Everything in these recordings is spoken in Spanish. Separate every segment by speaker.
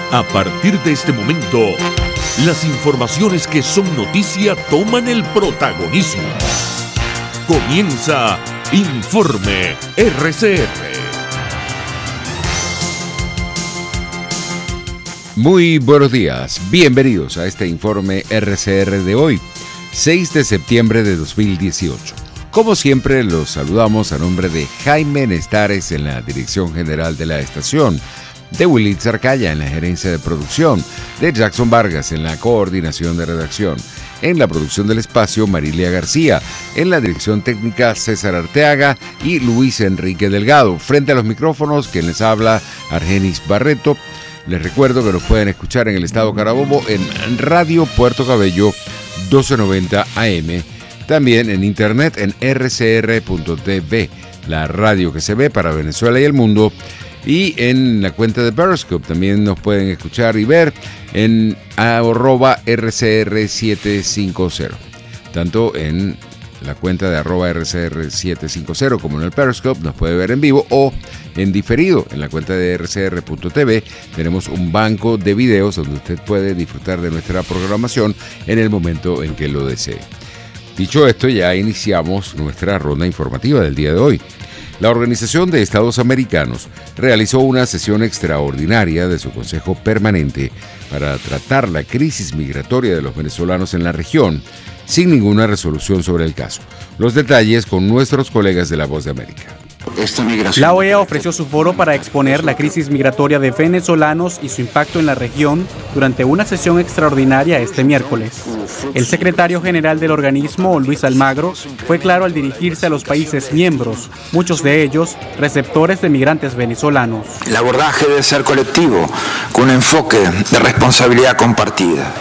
Speaker 1: A partir de este momento, las informaciones que son noticia toman el protagonismo. Comienza Informe RCR.
Speaker 2: Muy buenos días, bienvenidos a este Informe RCR de hoy, 6 de septiembre de 2018. Como siempre, los saludamos a nombre de Jaime Nestares en la dirección general de la estación, de Willy Zarcaya en la gerencia de producción, de Jackson Vargas en la coordinación de redacción, en la producción del espacio Marilia García, en la dirección técnica César Arteaga y Luis Enrique Delgado. Frente a los micrófonos, quien les habla, Argenis Barreto. Les recuerdo que nos pueden escuchar en el estado Carabobo en Radio Puerto Cabello 1290 AM, también en internet en rcr.tv, la radio que se ve para Venezuela y el mundo, y en la cuenta de Periscope también nos pueden escuchar y ver en @RCR750, tanto en la cuenta de @RCR750 como en el Periscope nos puede ver en vivo o en diferido en la cuenta de rcr.tv. Tenemos un banco de videos donde usted puede disfrutar de nuestra programación en el momento en que lo desee. Dicho esto, ya iniciamos nuestra ronda informativa del día de hoy. La Organización de Estados Americanos realizó una sesión extraordinaria de su Consejo Permanente para tratar la crisis migratoria de los venezolanos en la región, sin ninguna resolución sobre el caso. Los detalles con nuestros colegas de La Voz de América.
Speaker 3: La OEA ofreció su foro para exponer la crisis migratoria de venezolanos y su impacto en la región durante una sesión extraordinaria este miércoles. El secretario general del organismo, Luis Almagro, fue claro al dirigirse a los países miembros, muchos de ellos receptores de migrantes venezolanos.
Speaker 4: El abordaje debe ser colectivo, con un enfoque de responsabilidad compartida.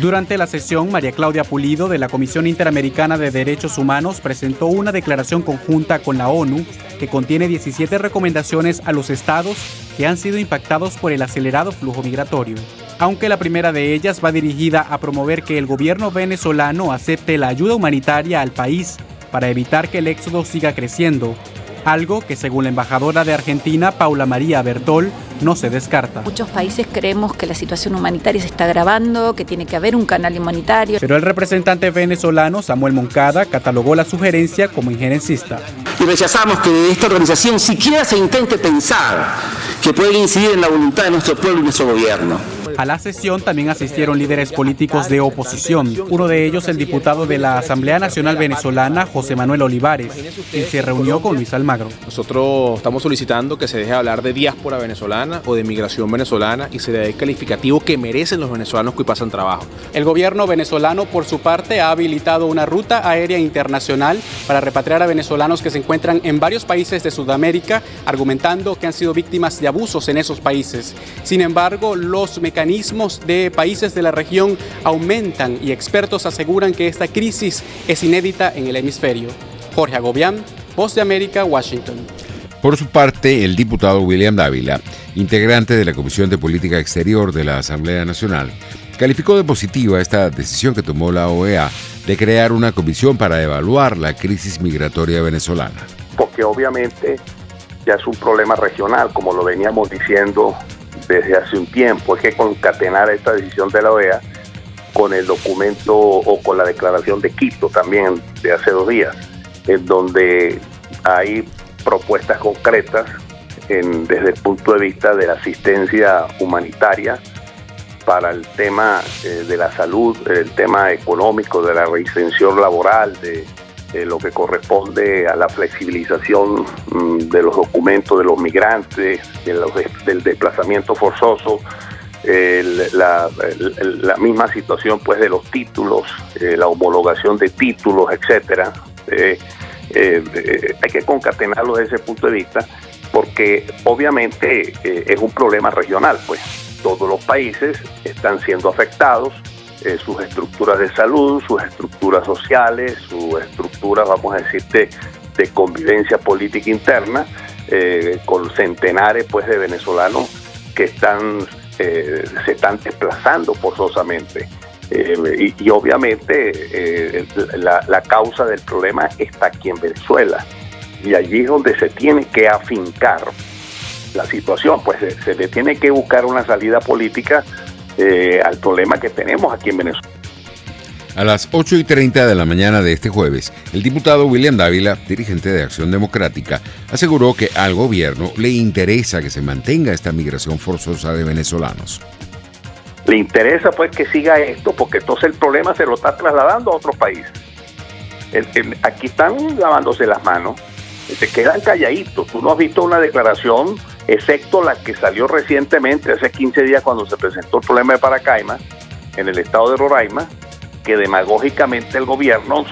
Speaker 3: Durante la sesión, María Claudia Pulido, de la Comisión Interamericana de Derechos Humanos, presentó una declaración conjunta con la ONU que contiene 17 recomendaciones a los estados que han sido impactados por el acelerado flujo migratorio. Aunque la primera de ellas va dirigida a promover que el gobierno venezolano acepte la ayuda humanitaria al país para evitar que el éxodo siga creciendo, algo que, según la embajadora de Argentina, Paula María Bertol, no se descarta.
Speaker 5: Muchos países creemos que la situación humanitaria se está agravando, que tiene que haber un canal humanitario.
Speaker 3: Pero el representante venezolano, Samuel Moncada, catalogó la sugerencia como injerencista.
Speaker 6: Y rechazamos que de esta organización siquiera se intente pensar que puede incidir en la voluntad de nuestro pueblo y nuestro gobierno.
Speaker 3: A la sesión también asistieron líderes políticos de oposición, uno de ellos el diputado de la Asamblea Nacional Venezolana, José Manuel Olivares, quien se reunió con Luis Almagro.
Speaker 7: Nosotros estamos solicitando que se deje de hablar de diáspora venezolana o de migración venezolana y se le dé el calificativo que merecen los venezolanos que hoy pasan trabajo.
Speaker 3: El gobierno venezolano, por su parte, ha habilitado una ruta aérea internacional para repatriar a venezolanos que se encuentran en varios países de Sudamérica, argumentando que han sido víctimas de abusos en esos países. Sin embargo, los mecanismos de países de la región aumentan y expertos aseguran que esta crisis es inédita en el hemisferio. Jorge Agobián, Voz de América, Washington.
Speaker 2: Por su parte, el diputado William Dávila, integrante de la Comisión de Política Exterior de la Asamblea Nacional, calificó de positiva esta decisión que tomó la OEA de crear una comisión para evaluar la crisis migratoria venezolana.
Speaker 8: Porque obviamente ya es un problema regional, como lo veníamos diciendo desde hace un tiempo. Hay que concatenar esta decisión de la OEA con el documento o con la declaración de Quito también de hace 2 días, en donde hay propuestas concretas desde el punto de vista de la asistencia humanitaria para el tema de la salud, el tema económico, de la reinserción laboral, de lo que corresponde a la flexibilización de los documentos de los migrantes, del desplazamiento forzoso, la misma situación pues de los títulos, la homologación de títulos, etcétera. Hay que concatenarlo desde ese punto de vista porque obviamente es un problema regional, pues todos los países están siendo afectados, sus estructuras de salud, sus estructuras sociales, sus estructuras, vamos a decir, de convivencia política interna, con centenares pues de venezolanos que se están desplazando forzosamente. Y obviamente la causa del problema está aquí en Venezuela, y allí es donde se tiene que afincar la situación, pues se le tiene que buscar una salida política al problema que tenemos aquí en Venezuela.
Speaker 2: A las 8:30 de la mañana de este jueves, el diputado William Dávila, dirigente de Acción Democrática, aseguró que al gobierno le interesa que se mantenga esta migración forzosa de venezolanos.
Speaker 8: Le interesa pues que siga esto, porque entonces el problema se lo está trasladando a otros países. Aquí están lavándose las manos, se quedan calladitos. Tú no has visto una declaración, excepto la que salió recientemente, hace 15 días, cuando se presentó el problema de Paracaima, en el estado de Roraima, que demagógicamente el gobierno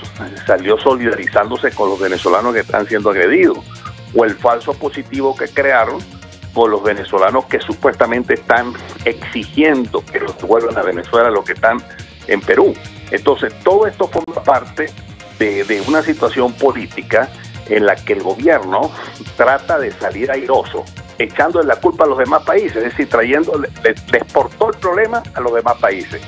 Speaker 8: salió solidarizándose con los venezolanos que están siendo agredidos, o el falso positivo que crearon con los venezolanos que supuestamente están exigiendo que los vuelvan a Venezuela, los que están en Perú. Entonces, todo esto forma parte de una situación política en la que el gobierno trata de salir airoso, echándole la culpa a los demás países, es decir, le exportó el problema a los demás países.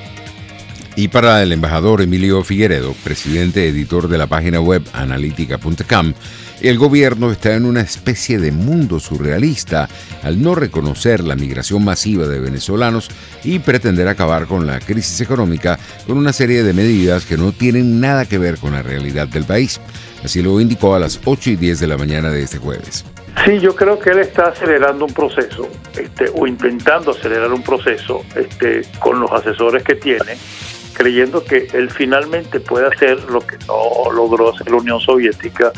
Speaker 2: Y para el embajador Emilio Figueredo, presidente editor de la página web analítica.com, el gobierno está en una especie de mundo surrealista al no reconocer la migración masiva de venezolanos y pretender acabar con la crisis económica con una serie de medidas que no tienen nada que ver con la realidad del país. Así lo indicó a las 8:10 de la mañana de este jueves.
Speaker 9: Sí, yo creo que él está acelerando un proceso, o intentando acelerar un proceso, con los asesores que tiene, creyendo que él finalmente puede hacer lo que no logró hacer la Unión Soviética,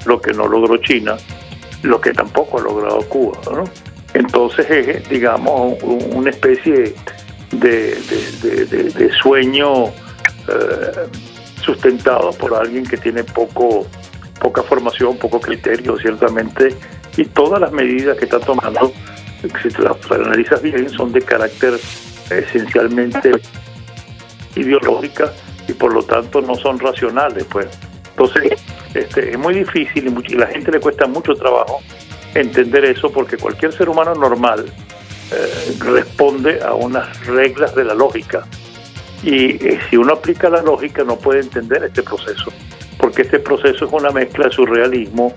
Speaker 9: lo que no logró China, lo que tampoco ha logrado Cuba, ¿no? Entonces es, digamos, una especie de sueño sustentado por alguien que tiene poca formación, poco criterio, ciertamente, y todas las medidas que está tomando, si te las analizas bien, son de carácter esencialmente ideológica y por lo tanto no son racionales, pues. Entonces es muy difícil y a la gente le cuesta mucho trabajo entender eso, porque cualquier ser humano normal responde a unas reglas de la lógica, y si uno aplica la lógica no puede entender este proceso, porque este proceso es una mezcla de surrealismo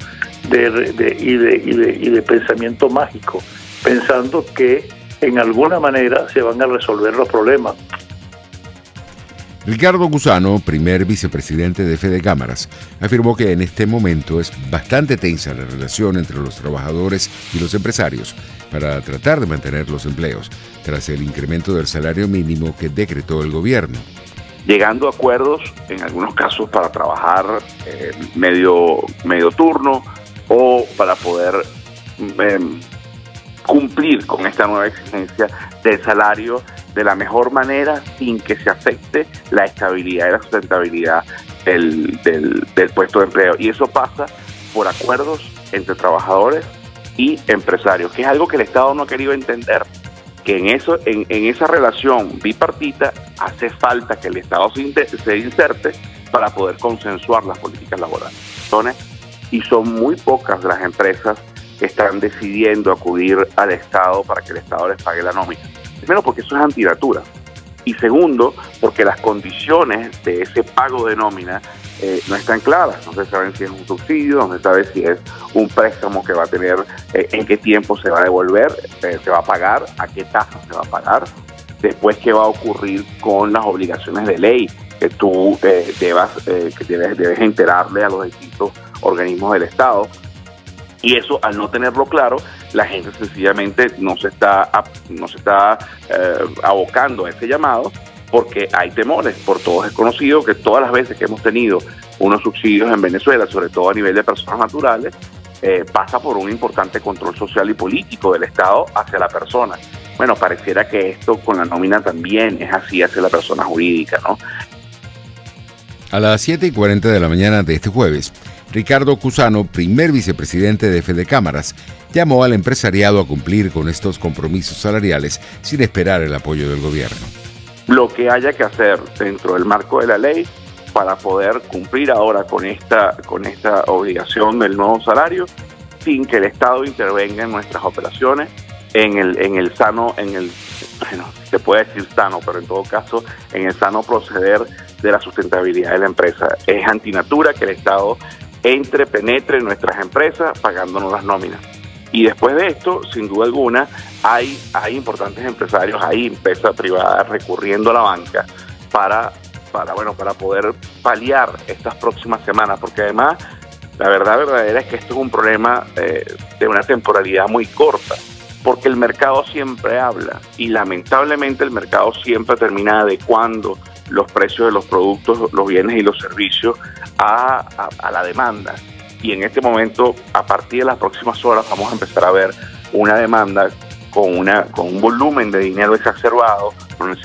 Speaker 9: y de pensamiento mágico, pensando que en alguna manera se van a resolver los problemas.
Speaker 2: Ricardo Gusano, primer vicepresidente de Fede Cámaras, afirmó que en este momento es bastante tensa la relación entre los trabajadores y los empresarios para tratar de mantener los empleos, tras el incremento del salario mínimo que decretó el gobierno.
Speaker 8: Llegando a acuerdos, en algunos casos, para trabajar medio turno o para poder cumplir con esta nueva exigencia del salario de la mejor manera, sin que se afecte la estabilidad y la sustentabilidad del puesto de empleo. Y eso pasa por acuerdos entre trabajadores y empresarios, que es algo que el Estado no ha querido entender, que en esa relación bipartita hace falta que el Estado se inserte para poder consensuar las políticas laborales. Y son muy pocas las empresas que están decidiendo acudir al Estado para que el Estado les pague la nómina. Primero, porque eso es antinatura. Y segundo, porque las condiciones de ese pago de nómina no están claras. No se sabe si es un subsidio, no se sabe si es un préstamo que va a tener, en qué tiempo se va a devolver, se va a pagar, a qué tasa se va a pagar. Después, qué va a ocurrir con las obligaciones de ley que tú debes enterarle a los distintos organismos del Estado. Y eso, al no tenerlo claro, la gente sencillamente no se está abocando a ese llamado, porque hay temores. Por todos es conocido que todas las veces que hemos tenido unos subsidios en Venezuela, sobre todo a nivel de personas naturales, pasa por un importante control social y político del Estado hacia la persona. Bueno, pareciera que esto con la nómina también es así hacia la persona jurídica, ¿no?
Speaker 2: A las 7:40 de la mañana de este jueves, Ricardo Gusano, primer vicepresidente de Fede Cámaras, llamó al empresariado a cumplir con estos compromisos salariales sin esperar el apoyo del gobierno.
Speaker 8: Lo que haya que hacer dentro del marco de la ley para poder cumplir ahora con esta obligación del nuevo salario, sin que el Estado intervenga en nuestras operaciones, se puede decir sano, pero en todo caso en el sano proceder de la sustentabilidad de la empresa. Es antinatura que el Estado penetre en nuestras empresas pagándonos las nóminas. Y después de esto, sin duda alguna, hay importantes empresarios, hay empresas privadas recurriendo a la banca para poder paliar estas próximas semanas, porque además la verdad verdadera es que esto es un problema de una temporalidad muy corta, porque el mercado siempre habla y lamentablemente el mercado siempre termina adecuando los precios de los productos, los bienes y los servicios a la demanda. Y en este momento, a partir de las próximas horas, vamos a empezar a ver una demanda con un volumen de dinero exacerbado.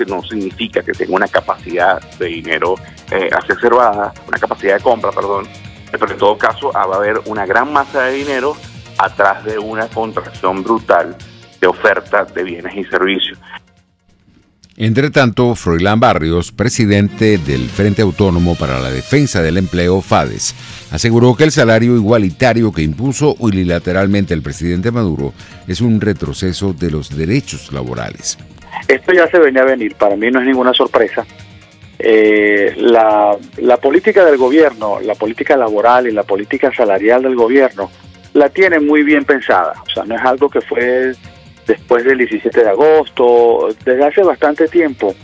Speaker 8: No significa que tenga una capacidad de dinero exacerbada, una capacidad de compra, perdón, pero en todo caso va a haber una gran masa de dinero atrás de una contracción brutal de oferta de bienes y servicios.
Speaker 2: Entre tanto, Froilán Barrios, presidente del Frente Autónomo para la Defensa del Empleo, FADES, aseguró que el salario igualitario que impuso unilateralmente el presidente Maduro es un retroceso de los derechos laborales.
Speaker 9: Esto ya se venía a venir, para mí no es ninguna sorpresa. La política del gobierno, la política laboral y la política salarial del gobierno la tienen muy bien pensada. O sea, no es algo que fue después del 17 de agosto, desde hace bastante tiempo.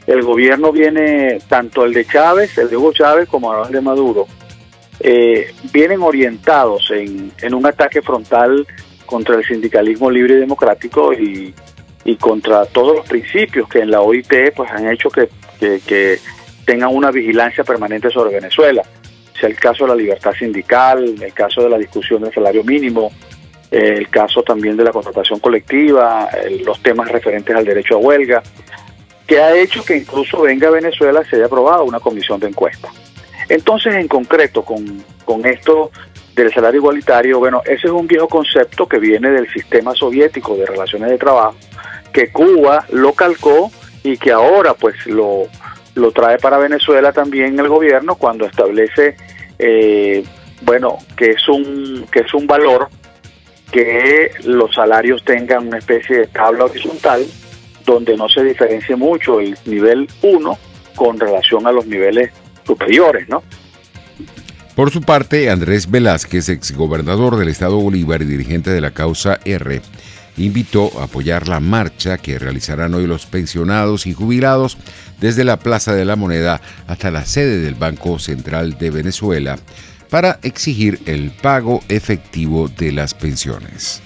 Speaker 9: El gobierno viene, tanto el de Chávez, el de Hugo Chávez, como el de Maduro, vienen orientados en un ataque frontal contra el sindicalismo libre y democrático y contra todos los principios que en la OIT pues han hecho que tengan una vigilancia permanente sobre Venezuela. Sea el caso de la libertad sindical, el caso de la discusión del salario mínimo, el caso también de la contratación colectiva, los temas referentes al derecho a huelga, que ha hecho que incluso venga a Venezuela se haya aprobado una comisión de encuesta. Entonces, en concreto, con esto del salario igualitario, bueno, ese es un viejo concepto que viene del sistema soviético de relaciones de trabajo, que Cuba lo calcó y que ahora pues lo trae para Venezuela también el gobierno cuando establece, que es un valor que los salarios tengan una especie de tabla horizontal donde no se diferencie mucho el nivel 1 con relación a los niveles superiores, ¿no?
Speaker 2: Por su parte, Andrés Velázquez, exgobernador del estado Bolívar y dirigente de la causa R, invitó a apoyar la marcha que realizarán hoy los pensionados y jubilados desde la Plaza de la Moneda hasta la sede del Banco Central de Venezuela para exigir el pago efectivo de las pensiones.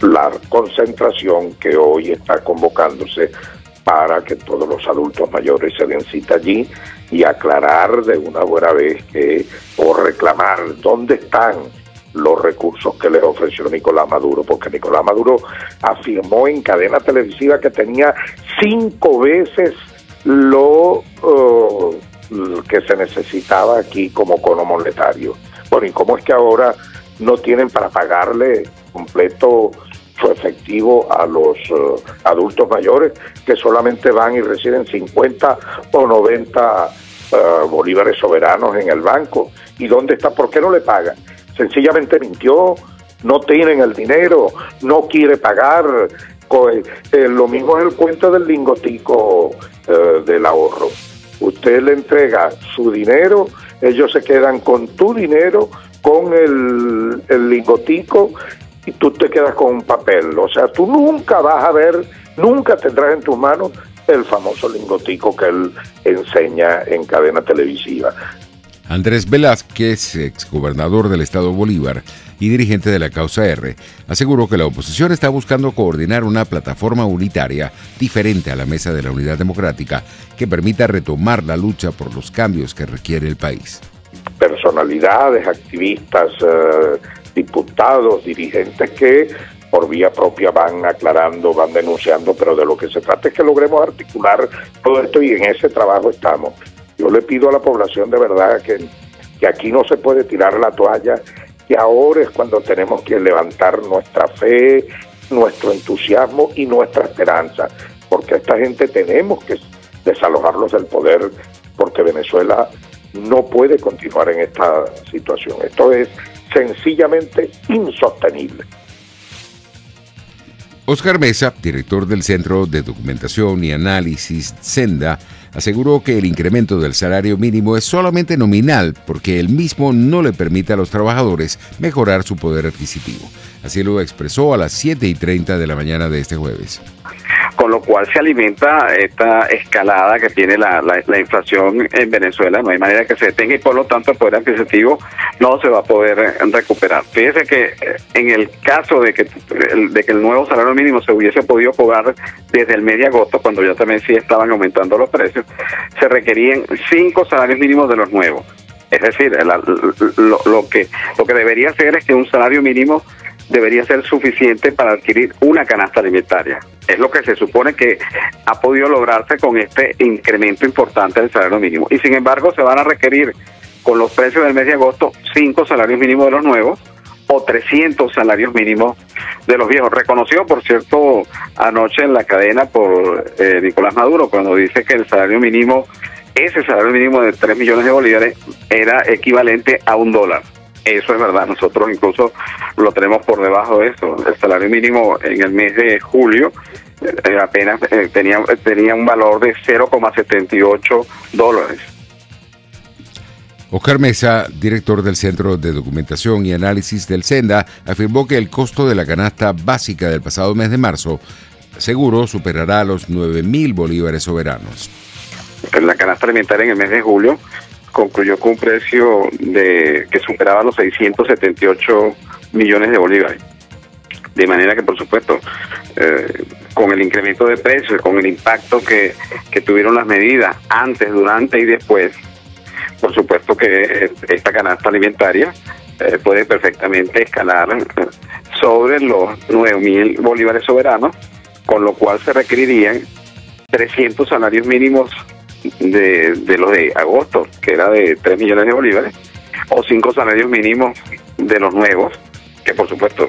Speaker 10: La concentración que hoy está convocándose para que todos los adultos mayores se den cita allí y aclarar de una buena vez o reclamar dónde están los recursos que le ofreció Nicolás Maduro, porque Nicolás Maduro afirmó en cadena televisiva que tenía 5 veces lo que se necesitaba aquí como cono monetario. Bueno, ¿y cómo es que ahora no tienen para pagarle completo su efectivo a los adultos mayores que solamente van y reciben 50 o 90 bolívares soberanos en el banco? ¿Y dónde está? ¿Por qué no le pagan? Sencillamente mintió, no tienen el dinero, no quiere pagar. Lo mismo es el cuento del lingotico del ahorro. Usted le entrega su dinero, ellos se quedan con tu dinero, con el lingotico, y tú te quedas con un papel. O sea, tú nunca vas a ver, nunca tendrás en tus manos el famoso lingotico que él enseña en cadena televisiva.
Speaker 2: Andrés Velázquez, exgobernador del estado Bolívar y dirigente de la causa R, aseguró que la oposición está buscando coordinar una plataforma unitaria diferente a la Mesa de la Unidad Democrática que permita retomar la lucha por los cambios que requiere el país.
Speaker 10: Personalidades, activistas, diputados, dirigentes que por vía propia van aclarando, van denunciando, pero de lo que se trata es que logremos articular todo esto y en ese trabajo estamos. Yo le pido a la población de verdad que aquí no se puede tirar la toalla, que ahora es cuando tenemos que levantar nuestra fe, nuestro entusiasmo y nuestra esperanza, porque a esta gente tenemos que desalojarlos del poder, porque Venezuela no puede continuar en esta situación. Esto es sencillamente insostenible.
Speaker 2: Oscar Mesa, director del Centro de Documentación y Análisis Senda, aseguró que el incremento del salario mínimo es solamente nominal porque el mismo no le permite a los trabajadores mejorar su poder adquisitivo. Así lo expresó a las 7:30 de la mañana de este jueves.
Speaker 11: Con lo cual se alimenta esta escalada que tiene la inflación en Venezuela. No hay manera que se detenga y por lo tanto el poder adquisitivo no se va a poder recuperar. Fíjese que en el caso de que el nuevo salario mínimo se hubiese podido cobrar desde el mes de agosto, cuando ya también sí estaban aumentando los precios, se requerían 5 salarios mínimos de los nuevos. Es decir, lo que debería ser es que un salario mínimo debería ser suficiente para adquirir una canasta alimentaria. Es lo que se supone que ha podido lograrse con este incremento importante del salario mínimo. Y sin embargo se van a requerir, con los precios del mes de agosto, 5 salarios mínimos de los nuevos o 300 salarios mínimos de los viejos. Reconocido, por cierto, anoche en la cadena por Nicolás Maduro, cuando dice que el salario mínimo, ese salario mínimo de 3 millones de bolívares, era equivalente a $1. Eso es verdad, nosotros incluso lo tenemos por debajo de eso. El salario mínimo en el mes de julio apenas tenía un valor de $0,78.
Speaker 2: Oscar Mesa, director del Centro de Documentación y Análisis del SENDA, afirmó que el costo de la canasta básica del pasado mes de marzo seguro superará los 9.000 bolívares soberanos.
Speaker 11: La canasta alimentaria en el mes de julio concluyó con un precio que superaba los 678 millones de bolívares. De manera que, por supuesto, con el incremento de precios, con el impacto que tuvieron las medidas antes, durante y después, por supuesto que esta canasta alimentaria puede perfectamente escalar sobre los 9.000 bolívares soberanos, con lo cual se requerirían 300 salarios mínimos de los de agosto, que era de 3 millones de bolívares, o 5 salarios mínimos de los nuevos, que por supuesto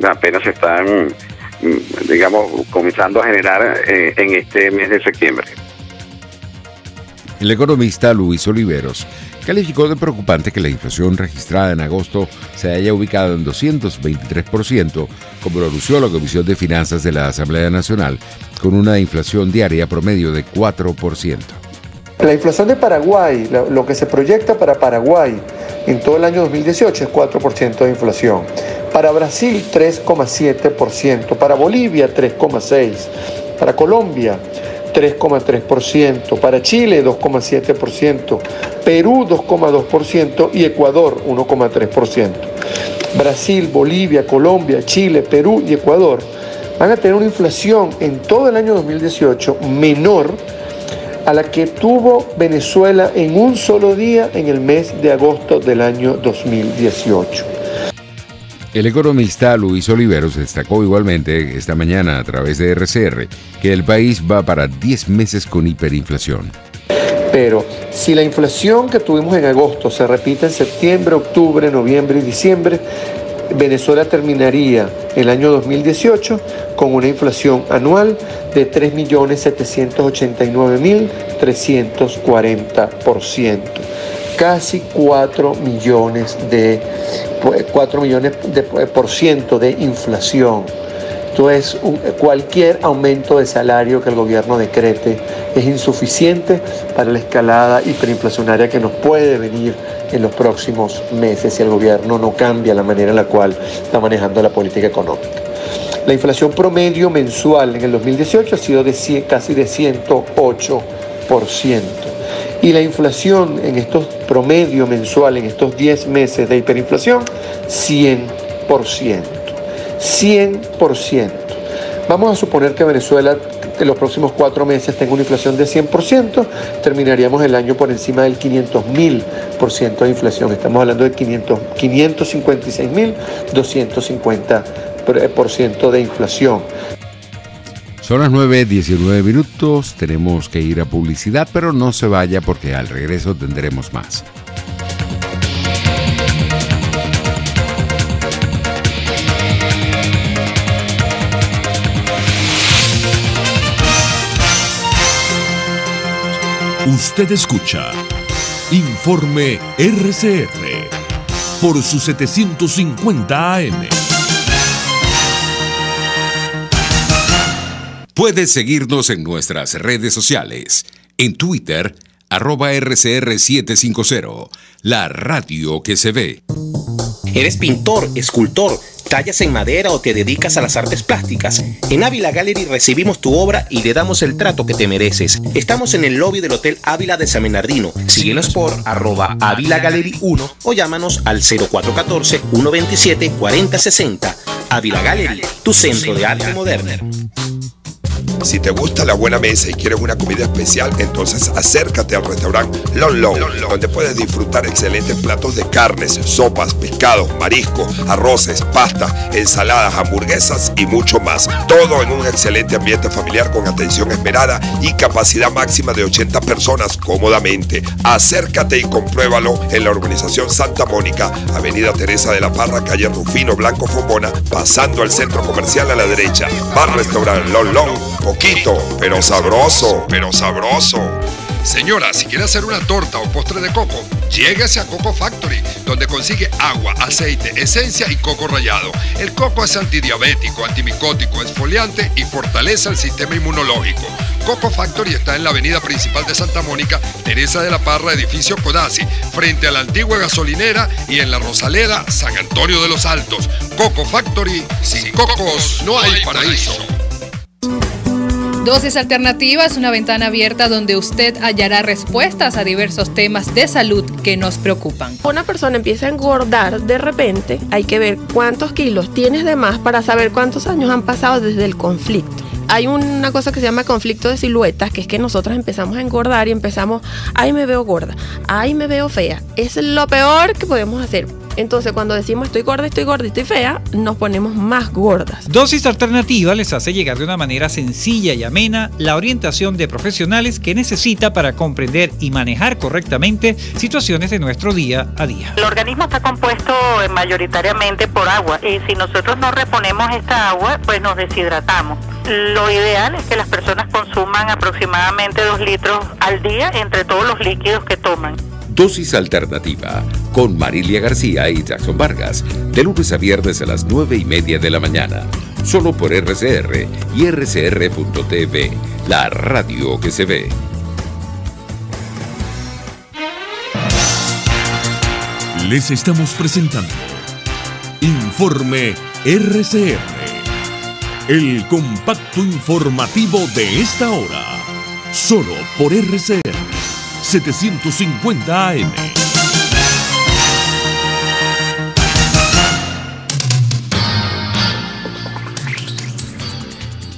Speaker 11: apenas se están, digamos, comenzando a generar en este mes de septiembre.
Speaker 2: El economista Luis Oliveros calificó de preocupante que la inflación registrada en agosto se haya ubicado en 223%, como lo anunció la Comisión de Finanzas de la Asamblea Nacional, con una inflación diaria promedio de 4%.
Speaker 12: La inflación de Paraguay, lo que se proyecta para Paraguay en todo el año 2018 es 4% de inflación. Para Brasil 3,7%, para Bolivia 3,6%, para Colombia 3,3%, para Chile 2,7%, Perú 2,2% y Ecuador 1,3%. Brasil, Bolivia, Colombia, Chile, Perú y Ecuador van a tener una inflación en todo el año 2018 menor a la que tuvo Venezuela en un solo día en el mes de agosto del año 2018.
Speaker 2: El economista Luis Oliveros destacó igualmente esta mañana a través de RCR que el país va para 10 meses con hiperinflación.
Speaker 12: Pero si la inflación que tuvimos en agosto se repite en septiembre, octubre, noviembre y diciembre, Venezuela terminaría el año 2018 con una inflación anual de 3.789.340%, casi 4 millones de por ciento de inflación. Entonces, cualquier aumento de salario que el gobierno decrete es insuficiente para la escalada hiperinflacionaria que nos puede venir en los próximos meses si el gobierno no cambia la manera en la cual está manejando la política económica. La inflación promedio mensual en el 2018 ha sido casi de 108%. Y la inflación en estos promedio mensual, en estos 10 meses de hiperinflación, 100%. 100%. Vamos a suponer que Venezuela en los próximos 4 meses tenga una inflación de 100%, terminaríamos el año por encima del 500.000% de inflación. Estamos hablando de 556.250% de inflación.
Speaker 2: Son las 9:19, tenemos que ir a publicidad, pero no se vaya porque al regreso tendremos más.
Speaker 1: Usted escucha Informe RCR por su 750 AM.
Speaker 2: Puedes seguirnos en nuestras redes sociales.
Speaker 13: En Twitter, @RCR750, la radio que se ve.
Speaker 14: ¿Eres pintor, escultor, tallas en madera o te dedicas a las artes plásticas? En Ávila Gallery recibimos tu obra y le damos el trato que te mereces. Estamos en el lobby del Hotel Ávila de San Bernardino. Síguenos por @Ávila Gallery 1 o llámanos al 0414-127-4060. Ávila Gallery, tu centro de arte moderno.
Speaker 15: Si te gusta la buena mesa y quieres una comida especial, entonces acércate al restaurante Lon Lon, donde puedes disfrutar excelentes platos de carnes, sopas, pescados, mariscos, arroces, pastas, ensaladas, hamburguesas y mucho más. Todo en un excelente ambiente familiar con atención esmerada y capacidad máxima de 80 personas cómodamente. Acércate y compruébalo en la urbanización Santa Mónica, Avenida Teresa de la Parra, calle Rufino Blanco Fombona, pasando al centro comercial a la derecha. Bar Restaurant Lon Lon. Poquito, pero sabroso,
Speaker 16: Señora, si quiere hacer una torta o postre de coco, lléguese a Coco Factory, donde consigue agua, aceite, esencia y coco rallado. El coco es antidiabético, antimicótico, exfoliante y fortalece el sistema inmunológico. Coco Factory está en la avenida principal de Santa Mónica, Teresa de la Parra, edificio Codazzi, frente a la antigua gasolinera, y en la Rosaleda, San Antonio de los Altos. Coco Factory, sin cocos no hay paraíso.
Speaker 17: Dosis Alternativa es una ventana abierta donde usted hallará respuestas a diversos temas de salud que nos preocupan.
Speaker 18: Una persona empieza a engordar de repente, hay que ver cuántos kilos tienes de más para saber cuántos años han pasado desde el conflicto. Hay una cosa que se llama conflicto de siluetas, que es que nosotros empezamos a engordar y empezamos, ay, me veo gorda, ay, me veo fea. Es lo peor que podemos hacer. Entonces, cuando decimos estoy gorda, estoy fea, nos ponemos más gordas.
Speaker 19: Dosis Alternativa les hace llegar de una manera sencilla y amena la orientación de profesionales que necesita para comprender y manejar correctamente situaciones de nuestro día a día.
Speaker 20: El organismo está compuesto mayoritariamente por agua y si nosotros no reponemos esta agua, pues nos deshidratamos. Lo ideal es que las personas consuman aproximadamente 2 litros al día entre todos los líquidos que toman.
Speaker 13: Dosis Alternativa, con Marilia García y Jackson Vargas, de lunes a viernes a las 9:30 de la mañana, solo por RCR y RCR.tv, la radio que se ve.
Speaker 1: Les estamos presentando Informe RCR, el compacto informativo de esta hora, solo por RCR 750 AM.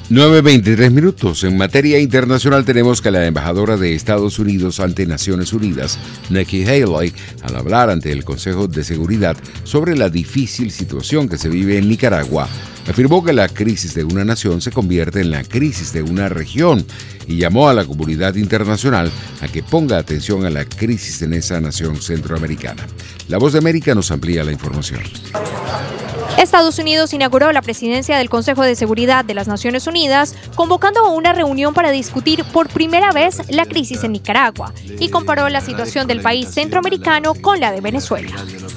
Speaker 2: (9:23). En materia internacional tenemos que la embajadora de Estados Unidos ante Naciones Unidas, Nikki Haley, al hablar ante el Consejo de Seguridad sobre la difícil situación que se vive en Nicaragua, afirmó que la crisis de una nación se convierte en la crisis de una región y llamó a la comunidad internacional a que ponga atención a la crisis en esa nación centroamericana. La Voz de América nos amplía la información.
Speaker 21: Estados Unidos inauguró la presidencia del Consejo de Seguridad de las Naciones Unidas, convocando a una reunión para discutir por primera vez la crisis en Nicaragua y comparó la situación del país centroamericano con la de Venezuela.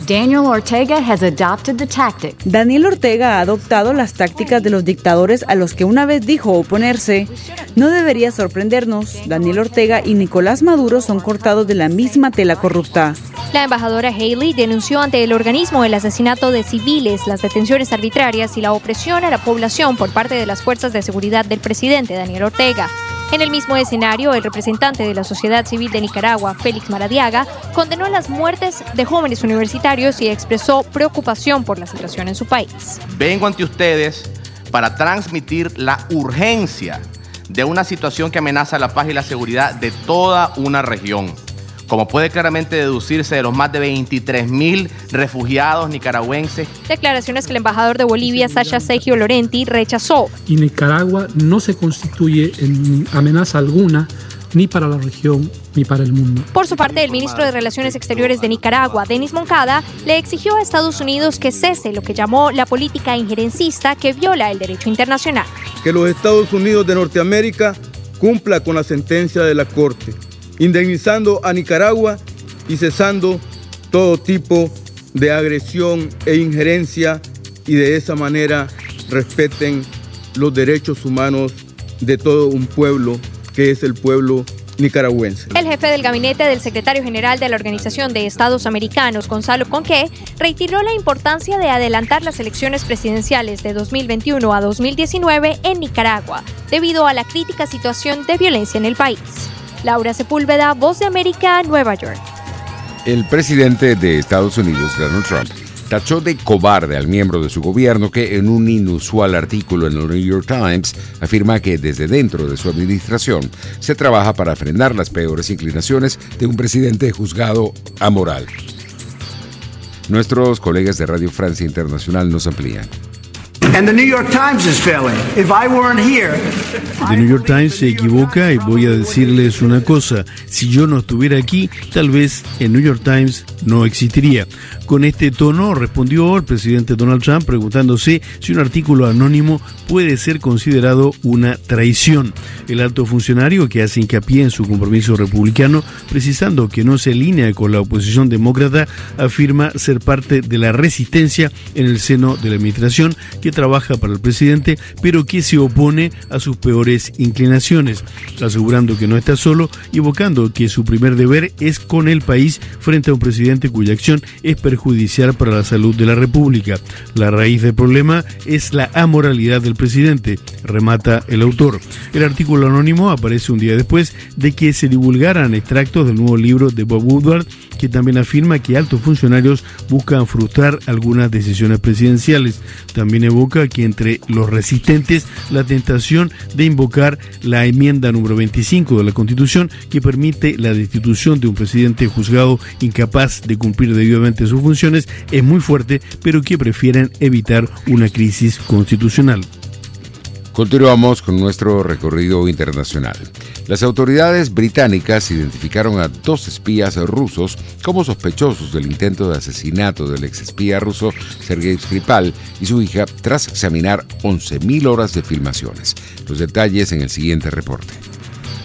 Speaker 22: Daniel Ortega has adopted the tactic.
Speaker 23: Daniel Ortega ha adoptado las tácticas de los dictadores a los que una vez dijo oponerse. No debería sorprendernos. Daniel Ortega y Nicolás Maduro son cortados de la misma tela corrupta.
Speaker 21: La embajadora Haley denunció ante el organismo el asesinato de civiles, las detenciones arbitrarias y la opresión a la población por parte de las fuerzas de seguridad del presidente Daniel Ortega. En el mismo escenario, el representante de la sociedad civil de Nicaragua, Félix Maradiaga, condenó las muertes de jóvenes universitarios y expresó preocupación por la situación en su país.
Speaker 24: Vengo ante ustedes para transmitir la urgencia de una situación que amenaza la paz y la seguridad de toda una región. Como puede claramente deducirse de los más de 23.000 refugiados nicaragüenses.
Speaker 21: Declaraciones que el embajador de Bolivia, Sasha Sergio Lorenti, rechazó.
Speaker 25: Y Nicaragua no se constituye en amenaza alguna ni para la región ni para el mundo.
Speaker 21: Por su parte, el ministro de Relaciones Exteriores de Nicaragua, Denis Moncada, le exigió a Estados Unidos que cese lo que llamó la política injerencista que viola el derecho internacional.
Speaker 26: Que los Estados Unidos de Norteamérica cumpla con la sentencia de la Corte, indemnizando a Nicaragua y cesando todo tipo de agresión e injerencia, y de esa manera respeten los derechos humanos de todo un pueblo que es el pueblo nicaragüenses.
Speaker 21: El jefe del gabinete del secretario general de la Organización de Estados Americanos, Gonzalo Conqué, reiteró la importancia de adelantar las elecciones presidenciales de 2021 a 2019 en Nicaragua, debido a la crítica situación de violencia en el país. Laura Sepúlveda, Voz de América, Nueva York.
Speaker 2: El presidente de Estados Unidos, Donald Trump, tachó de cobarde al miembro de su gobierno que en un inusual artículo en el New York Times afirma que desde dentro de su administración se trabaja para frenar las peores inclinaciones de un presidente juzgado amoral. Nuestros colegas de Radio Francia Internacional nos amplían.
Speaker 3: And the New York Times is failing. If I weren't here,
Speaker 4: The New York Times se equivoca y voy a decirles una cosa. Si yo no estuviera aquí, tal vez el New York Times no existiría. Con este tono respondió el presidente Donald Trump preguntándose si un artículo anónimo puede ser considerado una traición. El alto funcionario, que hace hincapié en su compromiso republicano, precisando que no se alinea con la oposición demócrata, afirma ser parte de la resistencia en el seno de la administración que trabaja para el presidente, pero que se opone a sus peores inclinaciones, asegurando que no está solo y evocando que su primer deber es con el país frente a un presidente cuya acción es perjudicial para la salud de la República. La raíz del problema es la amoralidad del presidente, remata el autor. El artículo anónimo aparece un día después de que se divulgaran extractos del nuevo libro de Bob Woodward, que también afirma que altos funcionarios buscan frustrar algunas decisiones presidenciales. También evoca que entre los resistentes la tentación de invocar la enmienda número 25 de la Constitución, que permite la destitución de un presidente juzgado incapaz de cumplir debidamente sus funciones, es muy fuerte, pero que prefieren evitar una crisis constitucional.
Speaker 2: Continuamos con nuestro recorrido internacional. Las autoridades británicas identificaron a 2 espías rusos como sospechosos del intento de asesinato del exespía ruso Sergei Skripal y su hija tras examinar 11.000 horas de filmaciones. Los detalles en el siguiente reporte.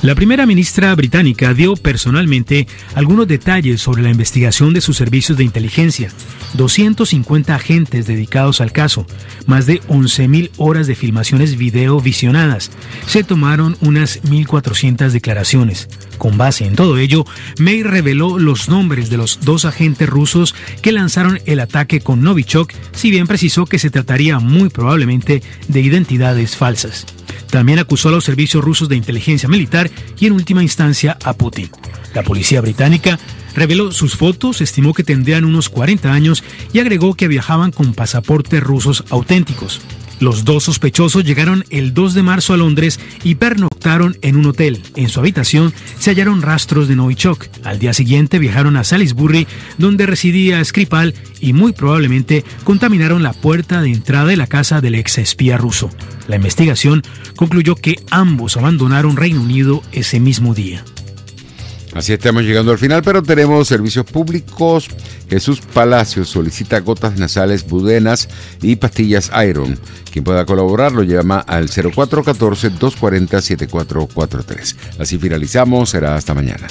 Speaker 5: La primera ministra británica dio personalmente algunos detalles sobre la investigación de sus servicios de inteligencia. 250 agentes dedicados al caso, más de 11.000 horas de filmaciones video visionadas. Se tomaron unas 1.400 declaraciones. Con base en todo ello, May reveló los nombres de los 2 agentes rusos que lanzaron el ataque con Novichok, si bien precisó que se trataría muy probablemente de identidades falsas. También acusó a los servicios rusos de inteligencia militar y en última instancia a Putin. La policía británica reveló sus fotos, estimó que tendrían unos 40 años y agregó que viajaban con pasaportes rusos auténticos. Los 2 sospechosos llegaron el 2 de marzo a Londres y pernoctaron en un hotel. En su habitación se hallaron rastros de Novichok. Al día siguiente viajaron a Salisbury, donde residía Skripal, y muy probablemente contaminaron la puerta de entrada de la casa del ex espía ruso. La investigación concluyó que ambos abandonaron Reino Unido ese mismo día.
Speaker 2: Así estamos llegando al final, pero tenemos servicios públicos. Jesús Palacios solicita gotas nasales Budenas y pastillas Iron. Quien pueda colaborar lo llama al 0414-240-7443. Así finalizamos, será hasta mañana.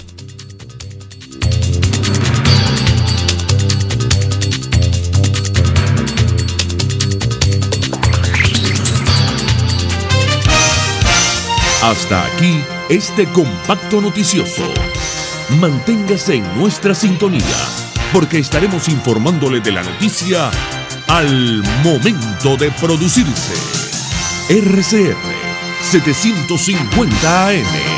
Speaker 1: Hasta aquí este compacto noticioso. Manténgase en nuestra sintonía, porque estaremos informándole de la noticia al momento de producirse. RCR 750 AM.